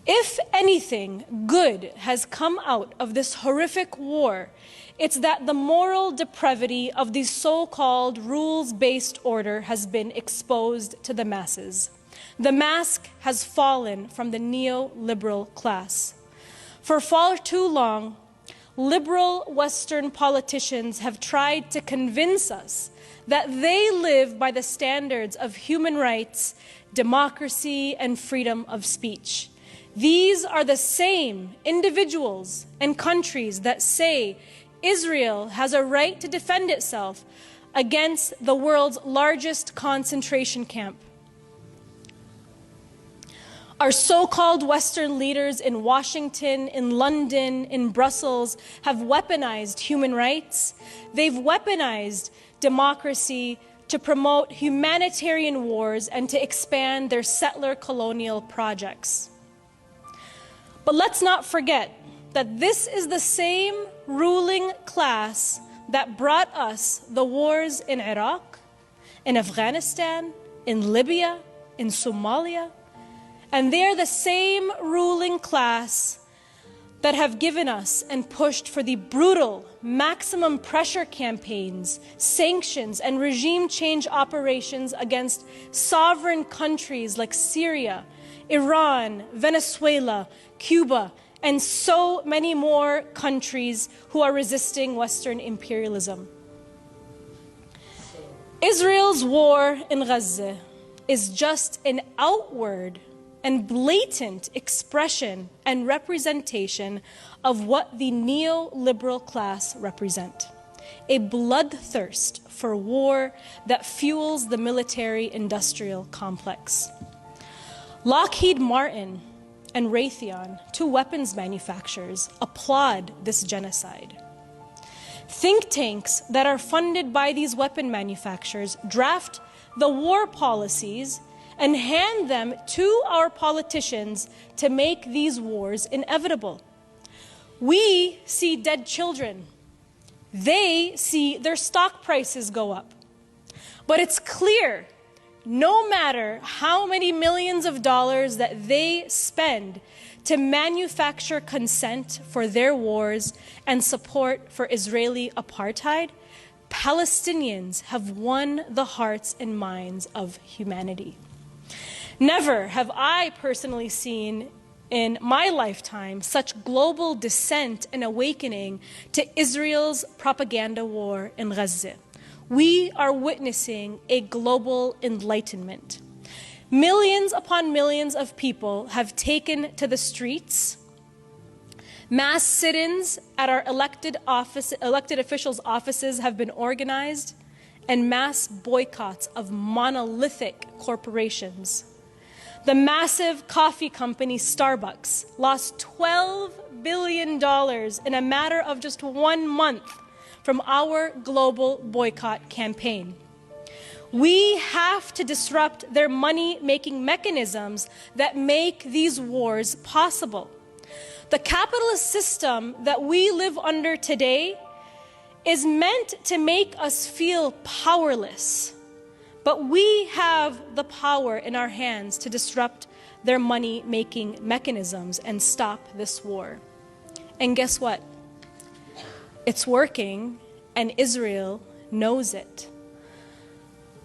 If anything good has come out of this horrific war, it's that the moral depravity of the so-called rules-based order has been exposed to the masses. The mask has fallen from the neoliberal class. For far too long, liberal Western politicians have tried to convince us that they live by the standards of human rights, democracy, and freedom of speech. These are the same individuals and countries that say Israel has a right to defend itself against the world's largest concentration camp. Our so-called Western leaders in Washington, in London, in Brussels have weaponized human rights. They've weaponized democracy to promote humanitarian wars and to expand their settler colonial projects. But let's not forget that this is the same ruling class that brought us the wars in Iraq, in Afghanistan, in Libya, in Somalia. And they're the same ruling class that have given us and pushed for the brutal maximum pressure campaigns, sanctions, and regime change operations against sovereign countries like Syria, Iran, Venezuela, Cuba, and so many more countries who are resisting Western imperialism. Israel's war in Gaza is just an outward and blatant expression and representation of what the neoliberal class represent. A bloodthirst for war that fuels the military-industrial complex. Lockheed Martin and Raytheon, two weapons manufacturers, applaud this genocide. Think tanks that are funded by these weapon manufacturers draft the war policies and hand them to our politicians to make these wars inevitable. We see dead children. They see their stock prices go up. But it's clear, no matter how many millions of dollars that they spend to manufacture consent for their wars and support for Israeli apartheid, Palestinians have won the hearts and minds of humanity. Never have I personally seen in my lifetime such global dissent and awakening to Israel's propaganda war in Gaza. We are witnessing a global enlightenment. Millions upon millions of people have taken to the streets. Mass sit-ins at our elected officials' offices have been organized, and mass boycotts of monolithic corporations. The massive coffee company Starbucks lost $12 billion in a matter of just 1 month from our global boycott campaign. We have to disrupt their money-making mechanisms that make these wars possible. The capitalist system that we live under today is meant to make us feel powerless. But we have the power in our hands to disrupt their money-making mechanisms and stop this war. And guess what? It's working, and Israel knows it.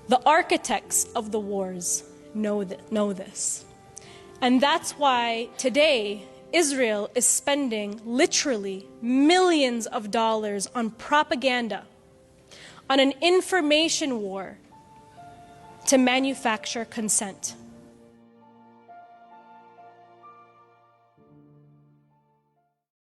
The architects of the wars know this. And that's why today, Israel is spending literally millions of dollars on propaganda, on an information war, to manufacture consent.